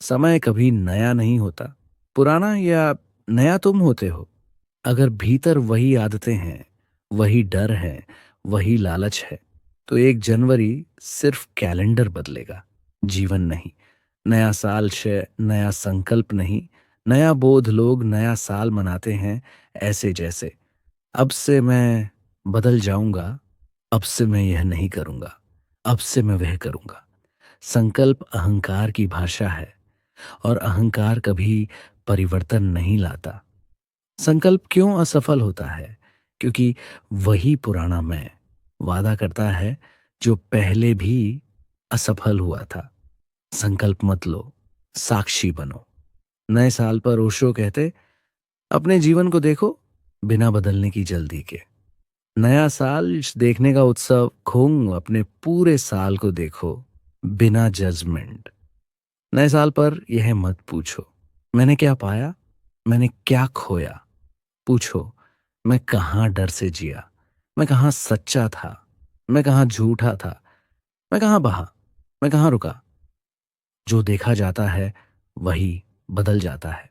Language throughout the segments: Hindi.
समय कभी नया नहीं होता, पुराना या नया तुम होते हो। अगर भीतर वही आदतें हैं, वही डर है, वही लालच है, तो 1 जनवरी सिर्फ कैलेंडर बदलेगा, जीवन नहीं। नया साल नया संकल्प नहीं, नया बोध। लोग नया साल मनाते हैं ऐसे जैसे अब से मैं बदल जाऊंगा, अब से मैं यह नहीं करूंगा, अब से मैं वह करूंगा। संकल्प अहंकार की भाषा है, और अहंकार कभी परिवर्तन नहीं लाता। संकल्प क्यों असफल होता है? क्योंकि वही पुराना मैं वादा करता है जो पहले भी असफल हुआ था। संकल्प मत लो, साक्षी बनो। नए साल पर ओशो कहते, अपने जीवन को देखो बिना बदलने की जल्दी के। नया साल देखने का उत्सव खोंग, अपने पूरे साल को देखो बिना जजमेंट। नए साल पर यह मत पूछो मैंने क्या पाया, मैंने क्या खोया। पूछो मैं कहाँ डर से जिया, मैं कहाँ सच्चा था, मैं कहाँ झूठा था, मैं कहाँ बहा, मैं कहाँ रुका। जो देखा जाता है वही बदल जाता है।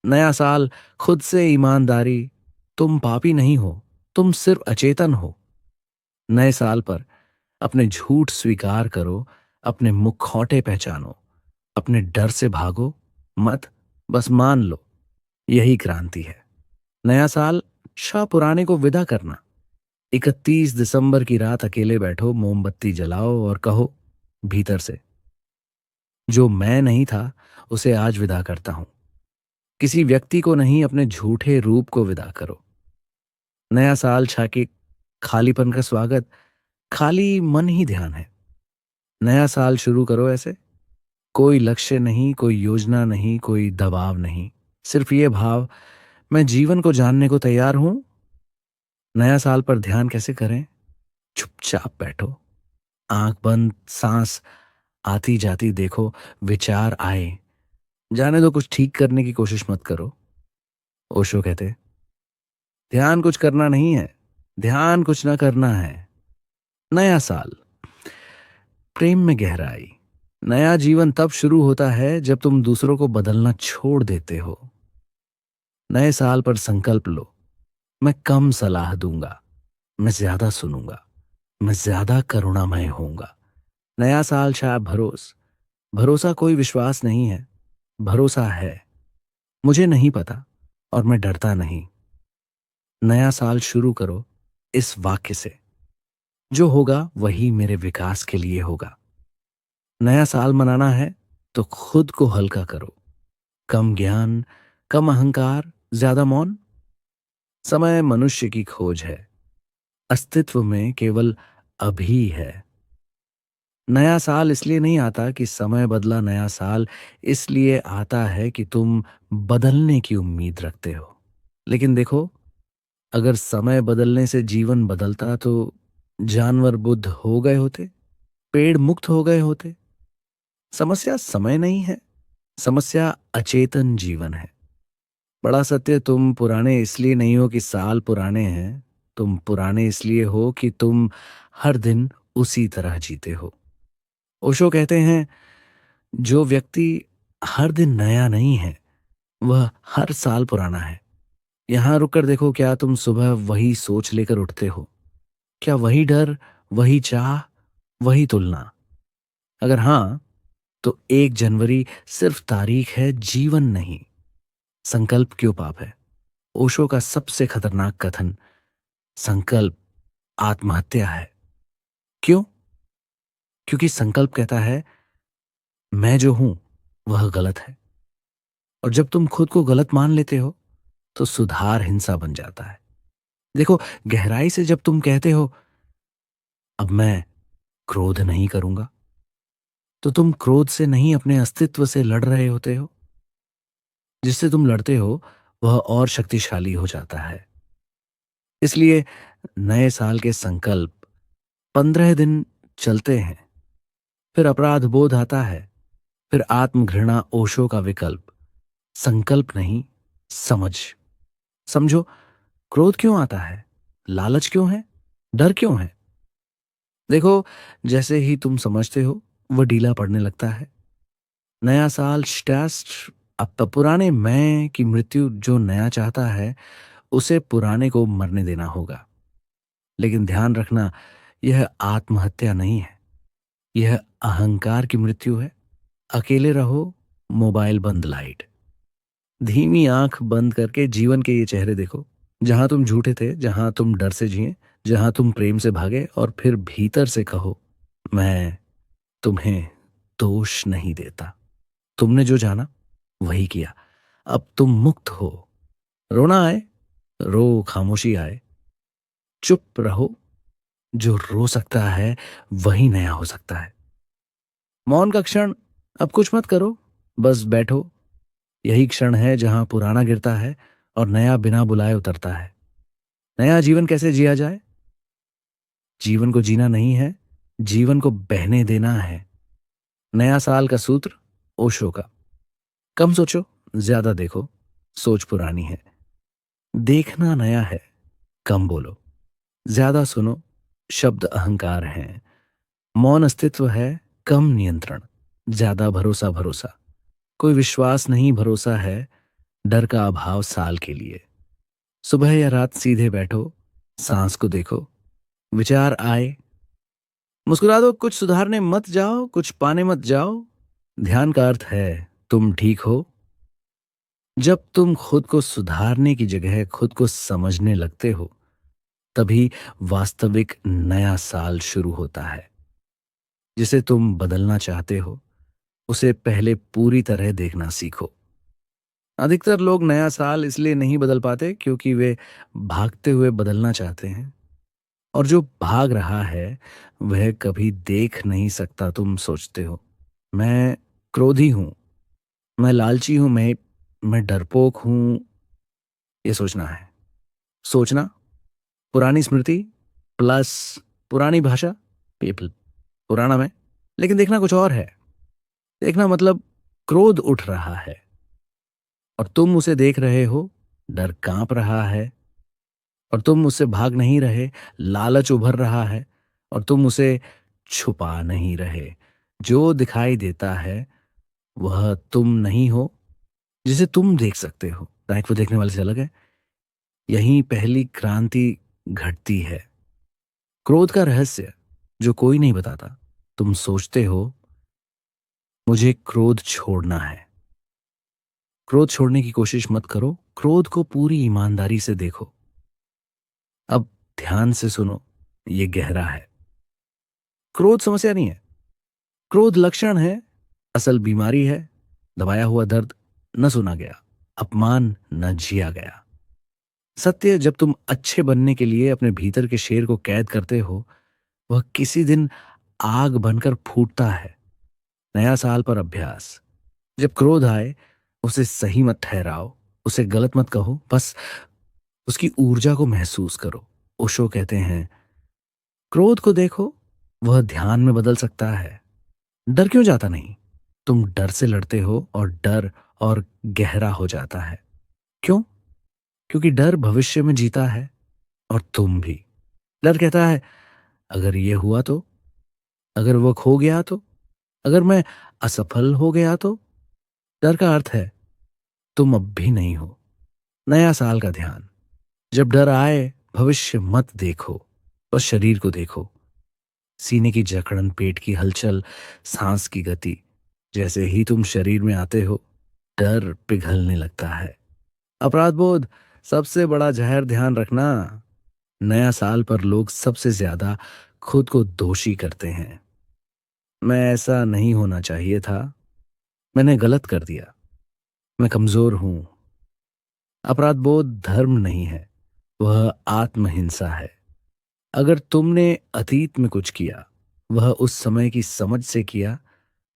नया साल खुद से ईमानदारी, तुम पापी नहीं हो, तुम सिर्फ अचेतन हो। नए साल पर अपने झूठ स्वीकार करो, अपने मुखौटे पहचानो, अपने डर से भागो मत, बस मान लो। यही क्रांति है। नया साल शाह पुराने को विदा करना। 31 दिसंबर की रात अकेले बैठो, मोमबत्ती जलाओ और कहो भीतर से, जो मैं नहीं था उसे आज विदा करता हूं। किसी व्यक्ति को नहीं, अपने झूठे रूप को विदा करो। नया साल छाके खालीपन का स्वागत, खाली मन ही ध्यान है। नया साल शुरू करो ऐसे, कोई लक्ष्य नहीं, कोई योजना नहीं, कोई दबाव नहीं, सिर्फ ये भाव, मैं जीवन को जानने को तैयार हूं। नया साल पर ध्यान कैसे करें? चुपचाप बैठो, आंख बंद, सांस आती जाती देखो, विचार आए जाने दो, कुछ ठीक करने की कोशिश मत करो। ओशो कहते, ध्यान कुछ करना नहीं है, ध्यान कुछ ना करना है। नया साल, प्रेम में गहराई। नया जीवन तब शुरू होता है जब तुम दूसरों को बदलना छोड़ देते हो। नए साल पर संकल्प लो, मैं कम सलाह दूंगा, मैं ज्यादा सुनूंगा, मैं ज्यादा करुणामय होऊंगा। नया साल शायद भरोसा कोई विश्वास नहीं है, भरोसा है मुझे नहीं पता और मैं डरता नहीं। नया साल शुरू करो इस वाक्य से, जो होगा वही मेरे विकास के लिए होगा। नया साल मनाना है तो खुद को हल्का करो, कम ज्ञान, कम अहंकार, ज्यादा मौन। समय मनुष्य की खोज है, अस्तित्व में केवल अभी है। नया साल इसलिए नहीं आता कि समय बदला, नया साल इसलिए आता है कि तुम बदलने की उम्मीद रखते हो। लेकिन देखो, अगर समय बदलने से जीवन बदलता तो जानवर बुद्ध हो गए होते, पेड़ मुक्त हो गए होते। समस्या समय नहीं है, समस्या अचेतन जीवन है। बड़ा सत्य, तुम पुराने इसलिए नहीं हो कि साल पुराने हैं, तुम पुराने इसलिए हो कि तुम हर दिन उसी तरह जीते हो। ओशो कहते हैं, जो व्यक्ति हर दिन नया नहीं है वह हर साल पुराना है। यहां रुककर देखो, क्या तुम सुबह वही सोच लेकर उठते हो? क्या वही डर, वही चाह, वही तुलना? अगर हां, तो 1 जनवरी सिर्फ तारीख है, जीवन नहीं। संकल्प क्यों पाप है? ओशो का सबसे खतरनाक कथन, संकल्प आत्महत्या है। क्यों? क्योंकि संकल्प कहता है मैं जो हूं वह गलत है, और जब तुम खुद को गलत मान लेते हो तो सुधार हिंसा बन जाता है। देखो, गहराई से जब तुम कहते हो अब मैं क्रोध नहीं करूंगा, तो तुम क्रोध से नहीं, अपने अस्तित्व से लड़ रहे होते हो। जिससे तुम लड़ते हो वह और शक्तिशाली हो जाता है। इसलिए नए साल के संकल्प 15 दिन चलते हैं, फिर अपराध बोध आता है, फिर आत्मघृणा, ओशो का विकल्प। संकल्प नहीं, समझ। समझो, क्रोध क्यों आता है, लालच क्यों है, डर क्यों है। देखो, जैसे ही तुम समझते हो वह ढीला पड़ने लगता है। नया साल स्टास्ट। अब तो पुराने मैं की मृत्यु जो नया चाहता है उसे पुराने को मरने देना होगा। लेकिन ध्यान रखना, यह आत्महत्या नहीं है, यह अहंकार की मृत्यु है। अकेले रहो, मोबाइल बंद, लाइट धीमी, आंख बंद करके जीवन के ये चेहरे देखो, जहां तुम झूठे थे, जहां तुम डर से जिए, जहां तुम प्रेम से भागे, और फिर भीतर से कहो, मैं तुम्हें दोष नहीं देता। तुमने जो जाना वही किया, अब तुम मुक्त हो। रोना आए, रो, खामोशी आए, चुप रहो। जो रो सकता है वही नया हो सकता है। मौन का क्षण, अब कुछ मत करो, बस बैठो। यही क्षण है जहां पुराना गिरता है और नया बिना बुलाए उतरता है। नया जीवन कैसे जिया जाए? जीवन को जीना नहीं है, जीवन को बहने देना है। नया साल का सूत्र, ओशो का, कम सोचो, ज्यादा देखो। सोच पुरानी है, देखना नया है। कम बोलो, ज्यादा सुनो। शब्द अहंकार हैं, मौन अस्तित्व है, कम नियंत्रण, ज्यादा भरोसा। भरोसा कोई विश्वास नहीं, भरोसा है डर का अभाव साल के लिए। सुबह या रात सीधे बैठो, सांस को देखो, विचार आए, मुस्कुरा दो। कुछ सुधारने मत जाओ, कुछ पाने मत जाओ। ध्यान का अर्थ है तुम ठीक हो। जब तुम खुद को सुधारने की जगह खुद को समझने लगते हो, तभी वास्तविक नया साल शुरू होता है। जिसे तुम बदलना चाहते हो उसे पहले पूरी तरह देखना सीखो। अधिकतर लोग नया साल इसलिए नहीं बदल पाते क्योंकि वे भागते हुए बदलना चाहते हैं, और जो भाग रहा है वह कभी देख नहीं सकता। तुम सोचते हो, मैं क्रोधी हूं, मैं लालची हूं, मैं डरपोक हूं। ये सोचना है। सोचना, पुरानी स्मृति प्लस पुरानी भाषा, पीपल, पुराना मैं। लेकिन देखना कुछ और है। देखना मतलब क्रोध उठ रहा है और तुम उसे देख रहे हो। डर कांप रहा है और तुम उससे भाग नहीं रहे। लालच उभर रहा है और तुम उसे छुपा नहीं रहे। जो दिखाई देता है वह तुम नहीं हो जिसे तुम देख सकते हो। राइट, वो देखने वाले से अलग है। यही पहली क्रांति घटती है। क्रोध का रहस्य जो कोई नहीं बताता। तुम सोचते हो मुझे क्रोध छोड़ना है। क्रोध छोड़ने की कोशिश मत करो, क्रोध को पूरी ईमानदारी से देखो। अब ध्यान से सुनो, ये गहरा है। क्रोध समस्या नहीं है, क्रोध लक्षण है, असल बीमारी है। दबाया हुआ दर्द, न सुना गया अपमान, न जिया गया सत्य। जब तुम अच्छे बनने के लिए अपने भीतर के शेर को कैद करते हो, वह किसी दिन आग बनकर फूटता है। नया साल पर अभ्यास। जब क्रोध आए उसे सही मत ठहराओ, उसे गलत मत कहो, बस उसकी ऊर्जा को महसूस करो। ओशो कहते हैं, क्रोध को देखो, वह ध्यान में बदल सकता है। डर क्यों जाता नहीं? तुम डर से लड़ते हो और डर और गहरा हो जाता है। क्यों? क्योंकि डर भविष्य में जीता है और तुम भी। डर कहता है, अगर ये हुआ तो, अगर वो खो गया तो, अगर मैं असफल हो गया तो। डर का अर्थ है तुम अब भी नहीं हो। नया साल का ध्यान, जब डर आए भविष्य मत देखो, बस शरीर को देखो। सीने की जकड़न, पेट की हलचल, सांस की गति। जैसे ही तुम शरीर में आते हो डर पिघलने लगता है। अपराध बोध, सबसे बड़ा जहर। ध्यान रखना, नया साल पर लोग सबसे ज्यादा खुद को दोषी करते हैं। मैं ऐसा नहीं होना चाहिए था, मैंने गलत कर दिया, मैं कमजोर हूं। अपराध बोध धर्म नहीं है, वह आत्महिंसा है। अगर तुमने अतीत में कुछ किया, वह उस समय की समझ से किया,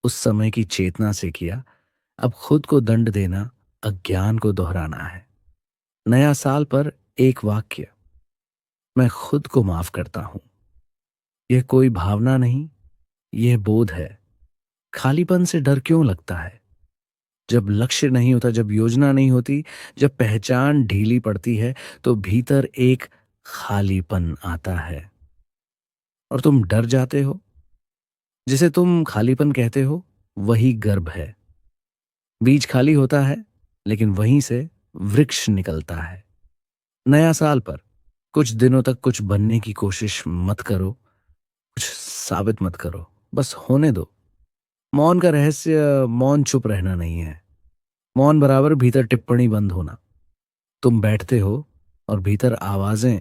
उस समय की चेतना से किया। अब खुद को दंड देना अज्ञान को दोहराना है। नया साल पर एक वाक्य, मैं खुद को माफ करता हूं। यह कोई भावना नहीं, यह बोध है। खालीपन से डर क्यों लगता है? जब लक्ष्य नहीं होता, जब योजना नहीं होती, जब पहचान ढीली पड़ती है, तो भीतर एक खालीपन आता है और तुम डर जाते हो। जिसे तुम खालीपन कहते हो वही गर्भ है। बीज खाली होता है, लेकिन वहीं से वृक्ष निकलता है। नया साल पर कुछ दिनों तक कुछ बनने की कोशिश मत करो, कुछ साबित मत करो, बस होने दो। मौन का रहस्य मौन चुप रहना नहीं है। मौन बराबर भीतर टिप्पणी बंद होना। तुम बैठते हो और भीतर आवाजें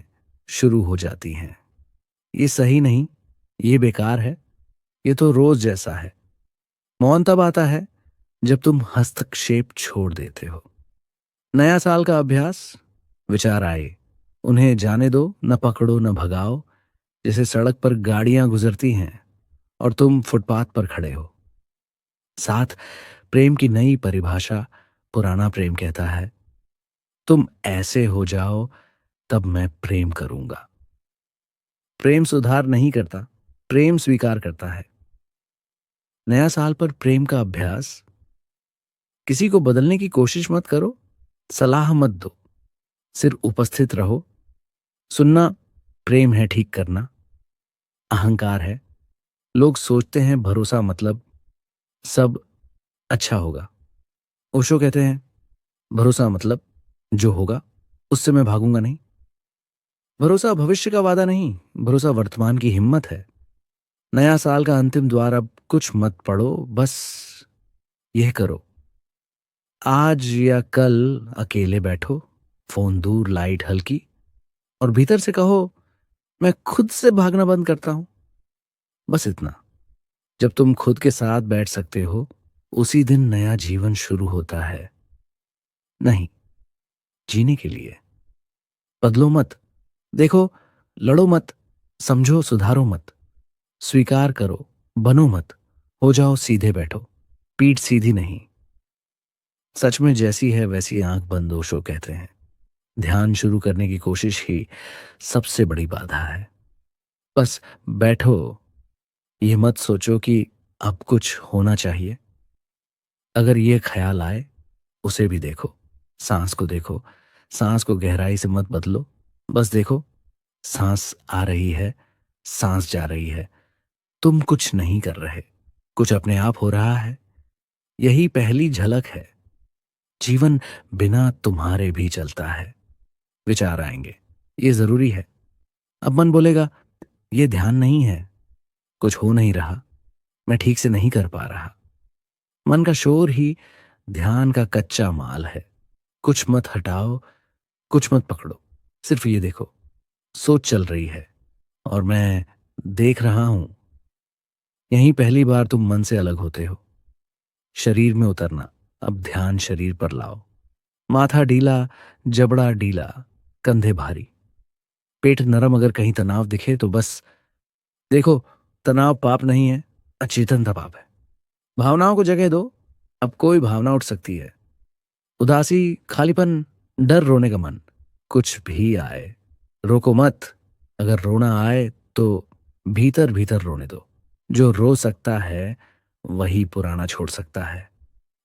शुरू हो जाती हैं। ये सही नहीं, ये बेकार है, ये तो रोज जैसा है। मौन तब आता है जब तुम हस्तक्षेप छोड़ देते हो। नया साल का अभ्यास, विचार आए, उन्हें जाने दो, न पकड़ो न भगाओ। जैसे सड़क पर गाड़ियां गुजरती हैं और तुम फुटपाथ पर खड़े हो। साथ प्रेम की नई परिभाषा, पुराना प्रेम कहता है, तुम ऐसे हो जाओ तब मैं प्रेम करूंगा। प्रेम सुधार नहीं करता, प्रेम स्वीकार करता है। नया साल पर प्रेम का अभ्यास, किसी को बदलने की कोशिश मत करो, सलाह मत दो, सिर्फ उपस्थित रहो। सुनना प्रेम है, ठीक करना अहंकार है। लोग सोचते हैं भरोसा मतलब सब अच्छा होगा। ओशो कहते हैं भरोसा मतलब जो होगा उससे मैं भागूंगा नहीं। भरोसा भविष्य का वादा नहीं, भरोसा वर्तमान की हिम्मत है। नया साल का अंतिम द्वार, अब कुछ मत पढ़ो, बस यह करो। आज या कल अकेले बैठो, फोन दूर, लाइट हल्की, और भीतर से कहो मैं खुद से भागना बंद करता हूं। बस इतना। जब तुम खुद के साथ बैठ सकते हो, उसी दिन नया जीवन शुरू होता है। नहीं, जीने के लिए। बदलो मत, देखो, लड़ो मत, समझो सुधारो मत, स्वीकार करो, बनो मत, हो जाओ सीधे बैठो, पीठ सीधी नहीं। सच में जैसी है वैसी आंख बंद, ओशो कहते हैं। ध्यान शुरू करने की कोशिश ही सबसे बड़ी बाधा है। बस बैठो, ये मत सोचो कि अब कुछ होना चाहिए। अगर ये ख्याल आए, उसे भी देखो। सांस को देखो, सांस को गहराई से मत बदलो, बस देखो, सांस आ रही है, सांस जा रही है। तुम कुछ नहीं कर रहे, कुछ अपने आप हो रहा है। यही पहली झलक है। जीवन बिना तुम्हारे भी चलता है। विचार आएंगे, ये जरूरी है। अब मन बोलेगा ये ध्यान नहीं है, कुछ हो नहीं रहा, मैं ठीक से नहीं कर पा रहा। मन का शोर ही ध्यान का कच्चा माल है। कुछ मत हटाओ, कुछ मत पकड़ो, सिर्फ ये देखो, सोच चल रही है और मैं देख रहा हूं। यहीं पहली बार तुम मन से अलग होते हो। शरीर में उतरना, अब ध्यान शरीर पर लाओ। माथा ढीला, जबड़ा ढीला, कंधे भारी, पेट नरम। अगर कहीं तनाव दिखे तो बस देखो, तनाव पाप नहीं है, अचेतनता पाप है। भावनाओं को जगह दो, अब कोई भावना उठ सकती है। उदासी, खालीपन, डर, रोने का मन, कुछ भी आए, रोको मत। अगर रोना आए तो भीतर भीतर रोने दो। जो रो सकता है वही पुराना छोड़ सकता है।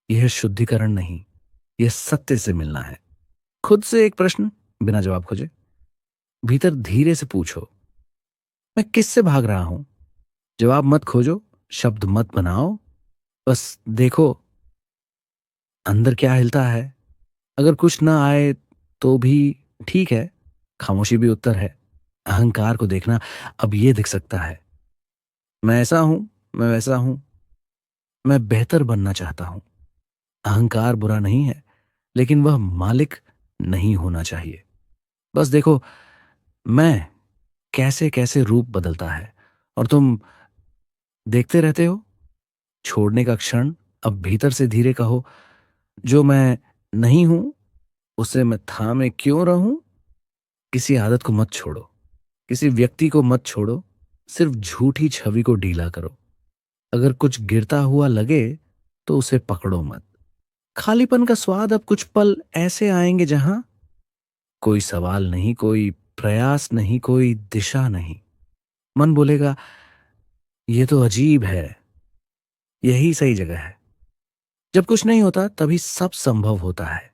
यह शुद्धिकरण नहीं, यह सत्य से मिलना है। खुद से एक प्रश्न बिना जवाब खोजे, भीतर धीरे से पूछो, मैं किससे भाग रहा हूं? जवाब मत खोजो, शब्द मत बनाओ, बस देखो अंदर क्या हिलता है। अगर कुछ ना आए तो भी ठीक है, खामोशी भी उत्तर है। अहंकार को देखना, अब ये दिख सकता है, मैं ऐसा हूं, मैं वैसा हूं, मैं बेहतर बनना चाहता हूं। अहंकार बुरा नहीं है, लेकिन वह मालिक नहीं होना चाहिए। बस देखो मैं कैसे कैसे रूप बदलता है, और तुम देखते रहते हो। छोड़ने का क्षण, अब भीतर से धीरे कहो, जो मैं नहीं हूं उसे मैं थामे क्यों रहूं। किसी आदत को मत छोड़ो, किसी व्यक्ति को मत छोड़ो, सिर्फ झूठी छवि को ढीला करो। अगर कुछ गिरता हुआ लगे तो उसे पकड़ो मत। खालीपन का स्वाद, अब कुछ पल ऐसे आएंगे जहां कोई सवाल नहीं, कोई प्रयास नहीं, कोई दिशा नहीं। मन बोलेगा ये तो अजीब है, यही सही जगह है। जब कुछ नहीं होता तभी सब संभव होता है।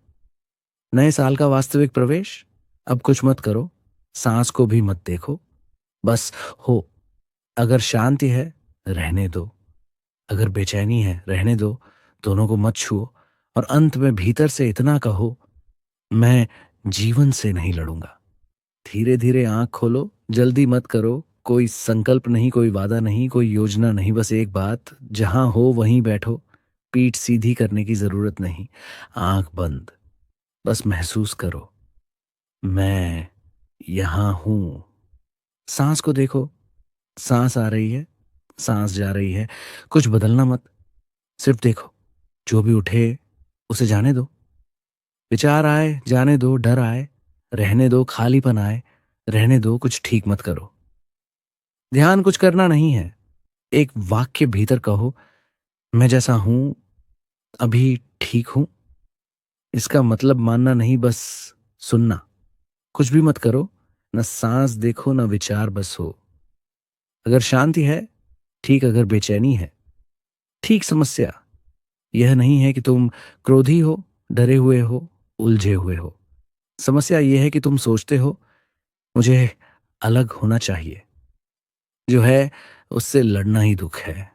नए साल का वास्तविक प्रवेश, अब कुछ मत करो, सांस को भी मत देखो, बस हो। अगर शांति है रहने दो, अगर बेचैनी है रहने दो, दोनों को मत छुओ। और अंत में भीतर से इतना कहो, मैं जीवन से नहीं लड़ूंगा। धीरे धीरे आंख खोलो, जल्दी मत करो, कोई संकल्प नहीं, कोई वादा नहीं, कोई योजना नहीं, बस एक बात, जहां हो वहीं बैठो। पीठ सीधी करने की जरूरत नहीं, आंख बंद, बस महसूस करो, मैं यहां हूं। सांस को देखो, सांस आ रही है, सांस जा रही है, कुछ बदलना मत, सिर्फ देखो। जो भी उठे उसे जाने दो, विचार आए जाने दो, डर आए रहने दो, खालीपन आए रहने दो, कुछ ठीक मत करो। ध्यान कुछ करना नहीं है, एक वाक्य भीतर कहो, मैं जैसा हूं अभी ठीक हूं। इसका मतलब मानना नहीं, बस सुनना। कुछ भी मत करो, न सांस देखो न विचार, बस हो। अगर शांति है ठीक, अगर बेचैनी है ठीक। समस्या यह नहीं है कि तुम क्रोधी हो, डरे हुए हो, उलझे हुए हो। समस्या यह है कि तुम सोचते हो मुझे अलग होना चाहिए। जो है उससे लड़ना ही दुख है।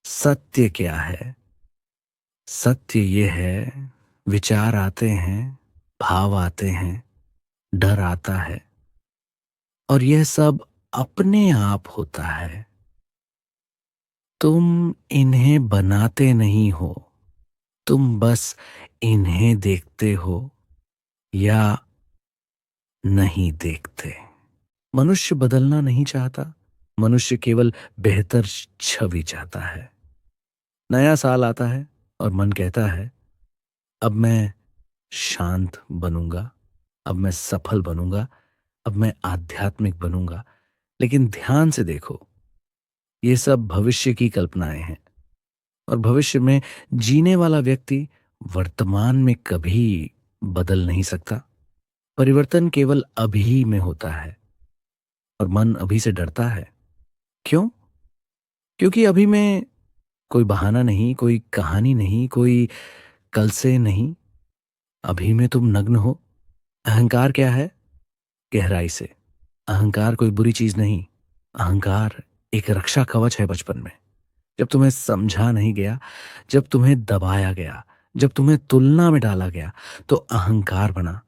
सत्य क्या है? सत्य ये है, विचार आते हैं, भाव आते हैं, डर आता है, और यह सब अपने आप होता है। तुम इन्हें बनाते नहीं हो, तुम बस इन्हें देखते हो या नहीं देखते। मनुष्य बदलना नहीं चाहता, मनुष्य केवल बेहतर छवि चाहता है। नया साल आता है और मन कहता है, अब मैं शांत बनूंगा, अब मैं सफल बनूंगा, अब मैं आध्यात्मिक बनूंगा। लेकिन ध्यान से देखो, ये सब भविष्य की कल्पनाएं हैं, और भविष्य में जीने वाला व्यक्ति वर्तमान में कभी बदल नहीं सकता। परिवर्तन केवल अभी में होता है, और मन अभी से डरता है। क्यों? क्योंकि अभी में कोई बहाना नहीं, कोई कहानी नहीं, कोई कल से नहीं। अभी में तुम नग्न हो। अहंकार क्या है? गहराई से। अहंकार कोई बुरी चीज नहीं। अहंकार एक रक्षा कवच है। बचपन में जब तुम्हें समझा नहीं गया, जब तुम्हें दबाया गया, जब तुम्हें तुलना में डाला गया, तो अहंकार बना,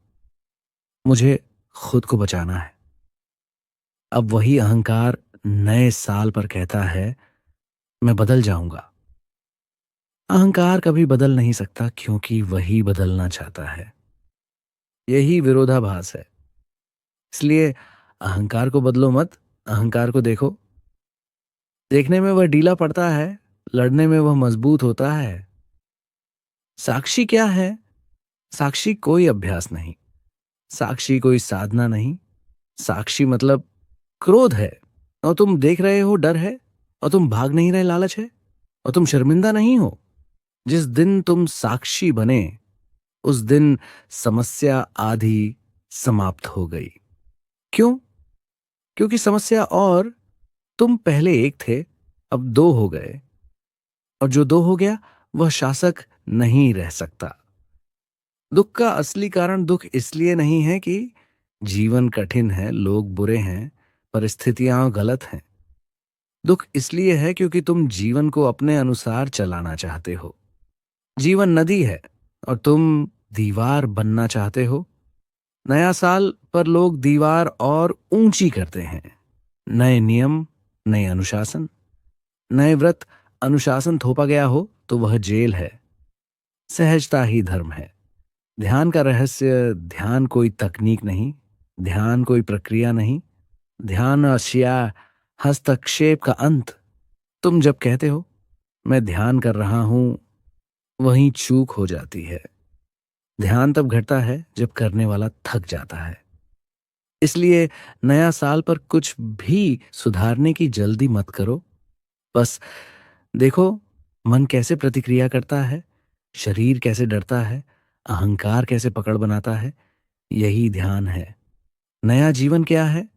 मुझे खुद को बचाना है। अब वही अहंकार नए साल पर कहता है, मैं बदल जाऊंगा। अहंकार कभी बदल नहीं सकता, क्योंकि वही बदलना चाहता है। यही विरोधाभास है। इसलिए अहंकार को बदलो मत, अहंकार को देखो। देखने में वह ढीला पड़ता है, लड़ने में वह मजबूत होता है। साक्षी क्या है? साक्षी कोई अभ्यास नहीं, साक्षी कोई साधना नहीं। साक्षी मतलब क्रोध है और तुम देख रहे हो, डर है और तुम भाग नहीं रहे, लालच है और तुम शर्मिंदा नहीं हो। जिस दिन तुम साक्षी बने, उस दिन समस्या आधी समाप्त हो गई। क्यों? क्योंकि समस्या और तुम पहले एक थे, अब दो हो गए, और जो दो हो गया वह शासक नहीं रह सकता। दुख का असली कारण दुख इसलिए नहीं है कि जीवन कठिन है, लोग बुरे हैं, परिस्थितियां गलत हैं। दुख इसलिए है क्योंकि तुम जीवन को अपने अनुसार चलाना चाहते हो। जीवन नदी है और तुम दीवार बनना चाहते हो। नया साल पर लोग दीवार और ऊंची करते हैं। नए नियम, नए अनुशासन, नए व्रत। अनुशासन थोपा गया हो तो वह जेल है। सहजता ही धर्म है। ध्यान का रहस्य, ध्यान कोई तकनीक नहीं, ध्यान कोई प्रक्रिया नहीं, ध्यान अशिया हस्तक्षेप का अंत। तुम जब कहते हो मैं ध्यान कर रहा हूं, वहीं चूक हो जाती है। ध्यान तब घटता है जब करने वाला थक जाता है। इसलिए नया साल पर कुछ भी सुधारने की जल्दी मत करो। बस देखो, मन कैसे प्रतिक्रिया करता है, शरीर कैसे डरता है, अहंकार कैसे पकड़ बनाता है। यही ध्यान है। नया जीवन क्या है?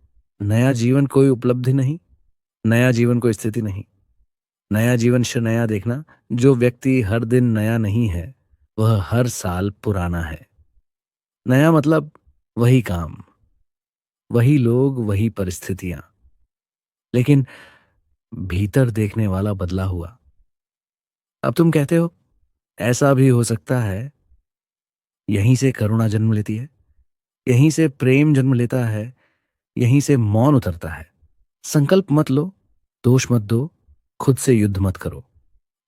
नया जीवन कोई उपलब्धि नहीं, नया जीवन कोई स्थिति नहीं। नया जीवन नया देखना। जो व्यक्ति हर दिन नया नहीं है, वह हर साल पुराना है। नया मतलब वही काम, वही लोग, वही परिस्थितियां, लेकिन भीतर देखने वाला बदला हुआ। अब तुम कहते हो ऐसा भी हो सकता है यहीं से करुणा जन्म लेती है, यहीं से प्रेम जन्म लेता है, यहीं से मौन उतरता है। संकल्प मत लो, दोष मत दो, खुद से युद्ध मत करो।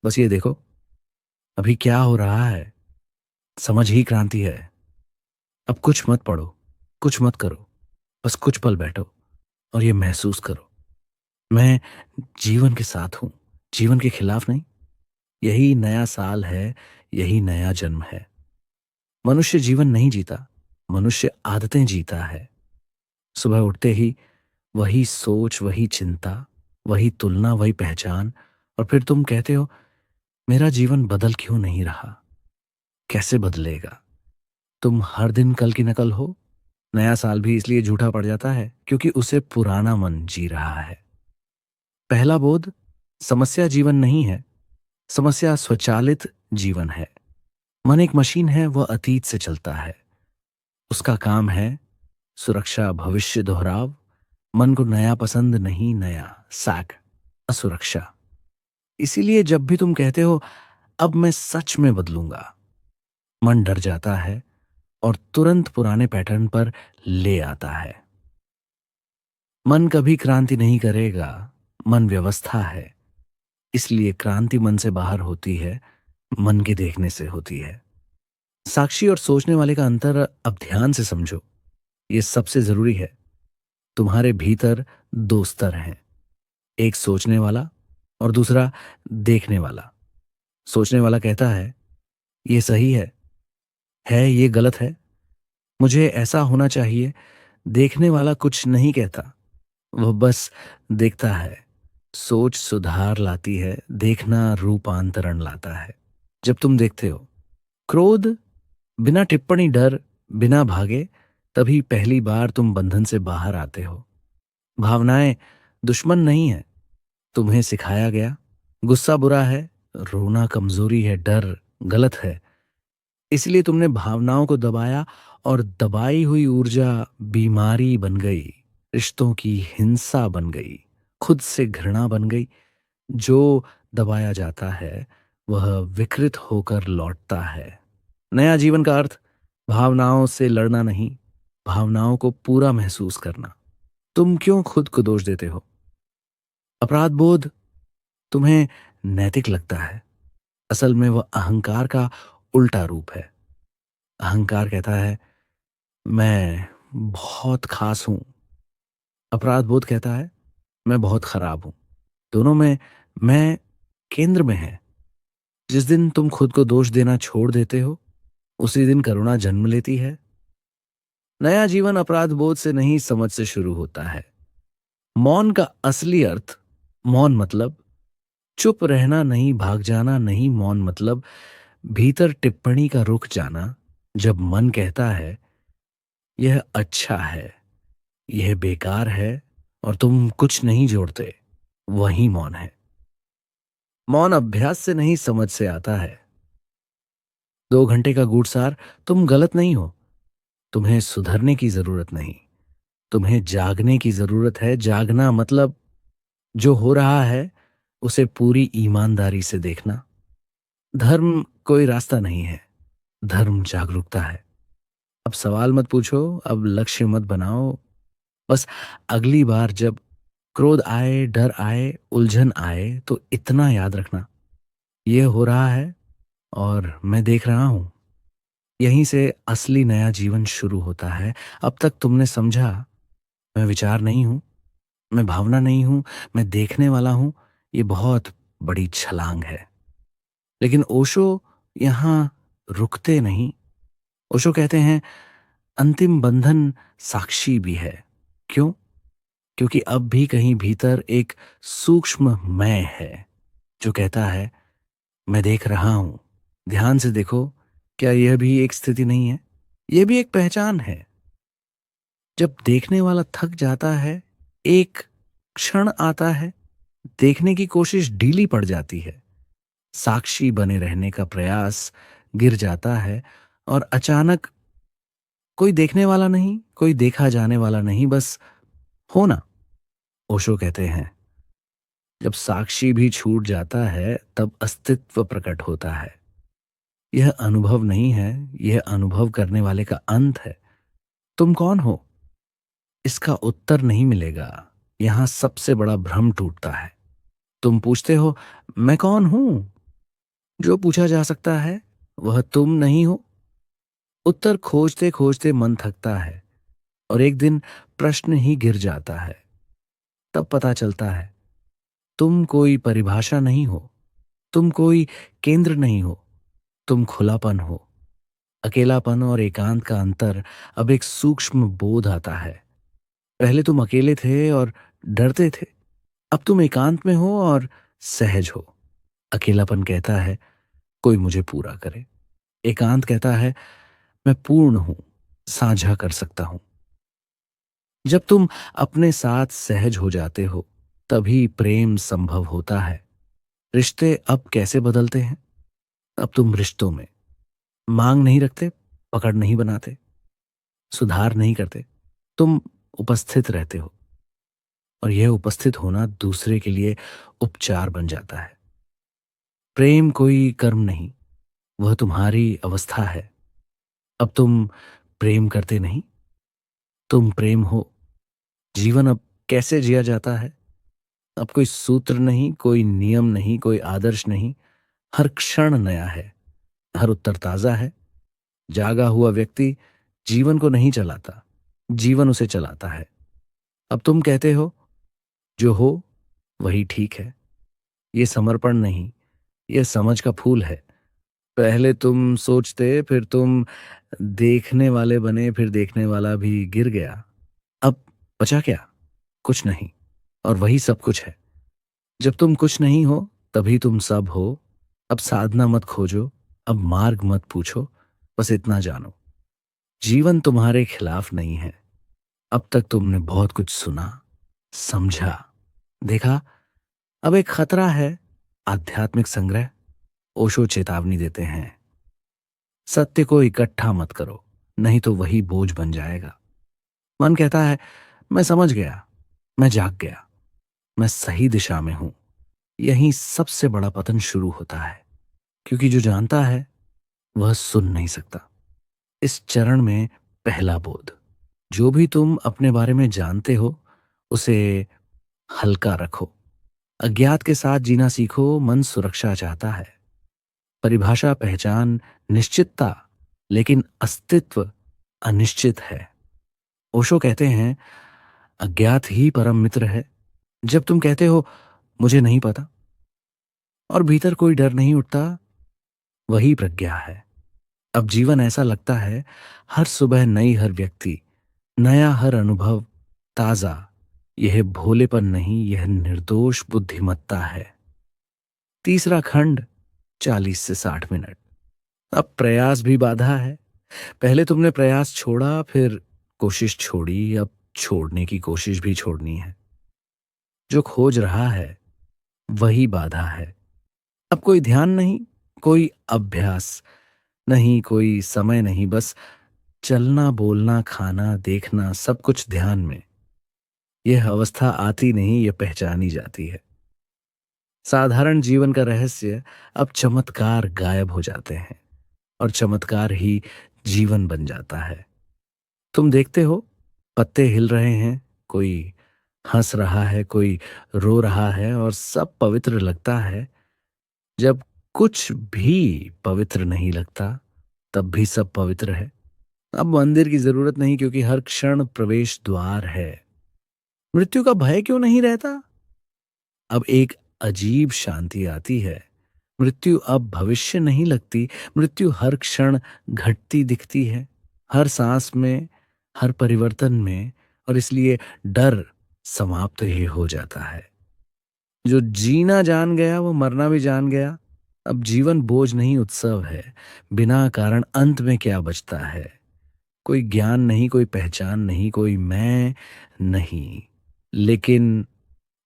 बस ये देखो, अभी क्या हो रहा है, समझ ही क्रांति है। अब कुछ मत पढ़ो, कुछ मत करो, बस कुछ पल बैठो और ये महसूस करो, मैं जीवन के साथ हूं, जीवन के खिलाफ नहीं। यही नया साल है, यही नया जन्म है। मनुष्य जीवन नहीं जीता, मनुष्य आदतें जीता है। सुबह उठते ही वही सोच, वही चिंता, वही तुलना, वही पहचान, और फिर तुम कहते हो मेरा जीवन बदल क्यों नहीं रहा? कैसे बदलेगा? तुम हर दिन कल की नकल हो। नया साल भी इसलिए झूठा पड़ जाता है क्योंकि उसे पुराना मन जी रहा है। पहला बोध, समस्या जीवन नहीं है, समस्या स्वचालित जीवन है। मन एक मशीन है, वह अतीत से चलता है। उसका काम है सुरक्षा, भविष्य दोहराव। मन को नया पसंद नहीं, नया सैक, असुरक्षा। इसीलिए जब भी तुम कहते हो अब मैं सच में बदलूंगा, मन डर जाता है और तुरंत पुराने पैटर्न पर ले आता है। मन कभी क्रांति नहीं करेगा, मन व्यवस्था है। इसलिए क्रांति मन से बाहर होती है, मन के देखने से होती है। साक्षी और सोचने वाले का अंतर अब ध्यान से समझो, ये सबसे जरूरी है। तुम्हारे भीतर दो स्तर हैं, एक सोचने वाला और दूसरा देखने वाला। सोचने वाला कहता है ये सही है ये गलत है, मुझे ऐसा होना चाहिए। देखने वाला कुछ नहीं कहता, वह बस देखता है। सोच सुधार लाती है, देखना रूपांतरण लाता है। जब तुम देखते हो क्रोध बिना टिप्पणी, डर बिना भागे, तभी पहली बार तुम बंधन से बाहर आते हो। भावनाएं दुश्मन नहीं है, तुम्हें सिखाया गया। गुस्सा बुरा है, रोना कमजोरी है, डर गलत है। इसलिए तुमने भावनाओं को दबाया और दबाई हुई ऊर्जा बीमारी बन गई, रिश्तों की हिंसा बन गई, खुद से घृणा बन गई। जो दबाया जाता है वह विकृत होकर लौटता है। नया जीवन का अर्थ भावनाओं से लड़ना नहीं, भावनाओं को पूरा महसूस करना। तुम क्यों खुद को दोष देते हो? अपराध बोध तुम्हें नैतिक लगता है, असल में वह अहंकार का उल्टा रूप है। अहंकार कहता है मैं बहुत खास हूं, अपराध बोध कहता है मैं बहुत खराब हूं। दोनों में मैं केंद्र में है। जिस दिन तुम खुद को दोष देना छोड़ देते हो, उसी दिन करुणा जन्म लेती है। नया जीवन अपराध बोध से नहीं, समझ से शुरू होता है। मौन का असली अर्थ, मौन मतलब चुप रहना नहीं, भाग जाना नहीं। मौन मतलब भीतर टिप्पणी का रुक जाना। जब मन कहता है यह अच्छा है, यह बेकार है, और तुम कुछ नहीं जोड़ते, वही मौन है। मौन अभ्यास से नहीं, समझ से आता है। 2 घंटे का गूढ़सार, तुम गलत नहीं हो, तुम्हें सुधरने की जरूरत नहीं, तुम्हें जागने की जरूरत है। जागना मतलब जो हो रहा है उसे पूरी ईमानदारी से देखना। धर्म कोई रास्ता नहीं है, धर्म जागरूकता है। अब सवाल मत पूछो, अब लक्ष्य मत बनाओ। बस अगली बार जब क्रोध आए, डर आए, उलझन आए, तो इतना याद रखना, ये हो रहा है और मैं देख रहा हूं। यहीं से असली नया जीवन शुरू होता है। अब तक तुमने समझा, मैं विचार नहीं हूं, मैं भावना नहीं हूं, मैं देखने वाला हूं। ये बहुत बड़ी छलांग है। लेकिन ओशो यहां रुकते नहीं। ओशो कहते हैं अंतिम बंधन साक्षी भी है। क्यों? क्योंकि अब भी कहीं भीतर एक सूक्ष्म मैं है जो कहता है मैं देख रहा हूं। ध्यान से देखो, क्या यह भी एक स्थिति नहीं है? यह भी एक पहचान है। जब देखने वाला थक जाता है, एक क्षण आता है, देखने की कोशिश ढीली पड़ जाती है, साक्षी बने रहने का प्रयास गिर जाता है, और अचानक कोई देखने वाला नहीं, कोई देखा जाने वाला नहीं, बस होना। ओशो कहते हैं जब साक्षी भी छूट जाता है तब अस्तित्व प्रकट होता है। यह अनुभव नहीं है, यह अनुभव करने वाले का अंत है। तुम कौन हो? इसका उत्तर नहीं मिलेगा। यहाँ सबसे बड़ा भ्रम टूटता है। तुम पूछते हो, मैं कौन हूं? जो पूछा जा सकता है वह तुम नहीं हो। उत्तर खोजते खोजते मन थकता है और एक दिन प्रश्न ही गिर जाता है। तब पता चलता है तुम कोई परिभाषा नहीं हो, तुम कोई केंद्र नहीं हो, तुम खुलापन हो। अकेलापन और एकांत का अंतर अब एक सूक्ष्म बोध आता है। पहले तुम अकेले थे और डरते थे, अब तुम एकांत में हो और सहज हो। अकेलापन कहता है कोई मुझे पूरा करे, एकांत कहता है मैं पूर्ण हूं, साझा कर सकता हूं। जब तुम अपने साथ सहज हो जाते हो तभी प्रेम संभव होता है। रिश्ते अब कैसे बदलते हैं? अब तुम रिश्तों में मांग नहीं रखते, पकड़ नहीं बनाते, सुधार नहीं करते। तुम उपस्थित रहते हो और यह उपस्थित होना दूसरे के लिए उपचार बन जाता है। प्रेम कोई कर्म नहीं, वह तुम्हारी अवस्था है। अब तुम प्रेम करते नहीं, तुम प्रेम हो। जीवन अब कैसे जिया जाता है? अब कोई सूत्र नहीं, कोई नियम नहीं, कोई आदर्श नहीं। हर क्षण नया है, हर उत्तर ताजा है। जागा हुआ व्यक्ति जीवन को नहीं चलाता, जीवन उसे चलाता है। अब तुम कहते हो जो हो वही ठीक है। ये समर्पण नहीं, ये समझ का फूल है। पहले तुम सोचते, फिर तुम देखने वाले बने, फिर देखने वाला भी गिर गया। अब बचा क्या? कुछ नहीं, और वही सब कुछ है। जब तुम कुछ नहीं हो तभी तुम सब हो। अब साधना मत खोजो, अब मार्ग मत पूछो, बस इतना जानो जीवन तुम्हारे खिलाफ नहीं है। अब तक तुमने बहुत कुछ सुना, समझा, देखा। अब एक खतरा है, आध्यात्मिक संग्रह। ओशो चेतावनी देते हैं, सत्य को इकट्ठा मत करो, नहीं तो वही बोझ बन जाएगा। मन कहता है मैं समझ गया, मैं जाग गया, मैं सही दिशा में हूं। यहीं सबसे बड़ा पतन शुरू होता है, क्योंकि जो जानता है वह सुन नहीं सकता। इस चरण में पहला बोध, जो भी तुम अपने बारे में जानते हो उसे हल्का रखो। अज्ञात के साथ जीना सीखो। मन सुरक्षा चाहता है, परिभाषा, पहचान, निश्चितता, लेकिन अस्तित्व अनिश्चित है। ओशो कहते हैं अज्ञात ही परम मित्र है। जब तुम कहते हो मुझे नहीं पता और भीतर कोई डर नहीं उठता, वही प्रज्ञा है। अब जीवन ऐसा लगता है, हर सुबह नई, हर व्यक्ति नया, हर अनुभव ताजा। यह भोलेपन नहीं, यह निर्दोष बुद्धिमत्ता है। तीसरा खंड, 40 से 60 मिनट। अब प्रयास भी बाधा है। पहले तुमने प्रयास छोड़ा, फिर कोशिश छोड़ी, अब छोड़ने की कोशिश भी छोड़नी है। जो खोज रहा है वही बाधा है। अब कोई ध्यान नहीं, कोई अभ्यास नहीं, कोई समय नहीं, बस चलना, बोलना, खाना, देखना, सब कुछ ध्यान में। यह अवस्था आती नहीं, यह पहचानी जाती है। साधारण जीवन का रहस्य, अब चमत्कार गायब हो जाते हैं और चमत्कार ही जीवन बन जाता है। तुम देखते हो पत्ते हिल रहे हैं, कोई हंस रहा है, कोई रो रहा है, और सब पवित्र लगता है। जब कुछ भी पवित्र नहीं लगता तब भी सब पवित्र है। अब मंदिर की जरूरत नहीं, क्योंकि हर क्षण प्रवेश द्वार है। मृत्यु का भय क्यों नहीं रहता? अब एक अजीब शांति आती है। मृत्यु अब भविष्य नहीं लगती, मृत्यु हर क्षण घटती दिखती है, हर सांस में, हर परिवर्तन में। और इसलिए डर समाप्त ही हो जाता है। जो जीना जान गया वो मरना भी जान गया। अब जीवन बोझ नहीं, उत्सव है। बिना कारण अंत में क्या बचता है? कोई ज्ञान नहीं, कोई पहचान नहीं, कोई मैं नहीं, लेकिन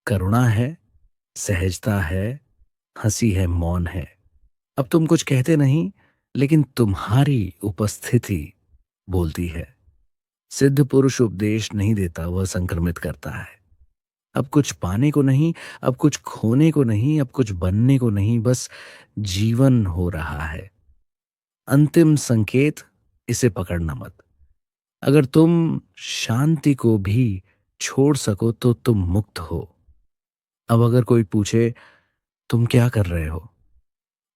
करुणा है, सहजता है, हंसी है, मौन है। अब तुम कुछ कहते नहीं, लेकिन तुम्हारी उपस्थिति बोलती है। सिद्ध पुरुष उपदेश नहीं देता, वह संक्रमित करता है। अब कुछ पाने को नहीं, अब कुछ खोने को नहीं, अब कुछ बनने को नहीं, बस जीवन हो रहा है। अंतिम संकेत, इसे पकड़ना मत। अगर तुम शांति को भी छोड़ सको तो तुम मुक्त हो। अब अगर कोई पूछे तुम क्या कर रहे हो,